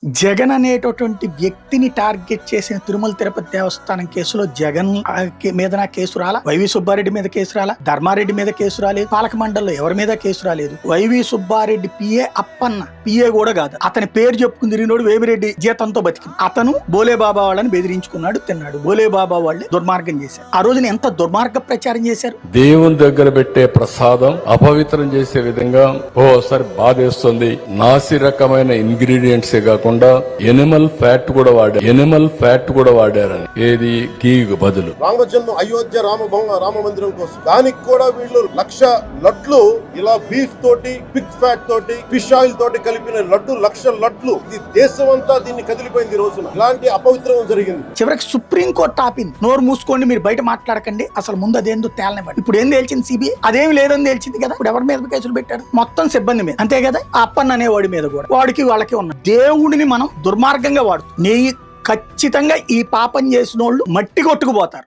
జగన్ అనేటటువంటి వ్యక్తిని టార్గెట్ చేసిన తిరుమల తిరుపతి దేవస్థానం కేసులో జగన్ మీద కేసు రాలా, వైవి సుబ్బారెడ్డి మీద కేసు రాలా, ధర్మారెడ్డి మీద కేసు రాలేదు, పాలక మండలిలో ఎవరి మీద కేసు రాలేదు. YV Subba Reddy PA Appanna, PA కూడా కాదు, అతని పేరు చెప్పుకుని తిరిగినోడు వేమిరెడ్డి జీతంతో బతికింది. అతను బోలేబాబా వాళ్ళని బెదిరించుకున్నాడు, తిన్నాడు. బోలేబాబా వాళ్ళే దుర్మార్గం చేశారు. ఆ రోజున ఎంత దుర్మార్గ ప్రచారం చేశారు. దేవుని దగ్గర పెట్టే ప్రసాదం అపవిత్రం చేసే విధంగా ఓసారి బాధేస్తుంది. నాసి రకమైన ఇంగ్రీడియంట్సే కాకుండా ఎనిమల్ ఫ్యాట్ కూడా వాడారని. ఏది గీకు బదులు రామజన్మ అయోధ్య రామ మందిరం కోసం దానికి కూడా వీళ్ళు 1,00,000 లడ్లు ఇలా బీఫ్ తోటి, పిగ్ ఫ్యాట్ తోటి, ఫిష్ ఆయిల్ తోటి కలిపిన లడ్డు 1,00,000 లడ్లు. ఇది దేశం అంతా దీన్ని కదిలిపోయింది. ఈ రోజున ఇలాంటి అపవిత్రం జరిగింది. చివరికి సుప్రీంకోర్టు ఆపింది. నోరు మూసుకోండి, మీరు బయట మాట్లాడకండి, అసలు ముందు అదేందో తేలనివ్వండి. ఇప్పుడు ఏం తేల్చింది సిబిఐ? అదేమి లేదని తేల్చింది కదా. ఇప్పుడు ఎవరి మీద కేసులు పెట్టారు? మొత్తం సిబ్బంది మీద, అంతే కదా. ఆ అప్పన్న అనేవాడి మీద కూడా, వాడికి వాళ్ళకి ఉన్న దేవుడిని మనం దుర్మార్గంగా వాడుతాం. ఖచ్చితంగా ఈ పాపం చేసిన వాళ్ళు మట్టి కొట్టుకుపోతారు.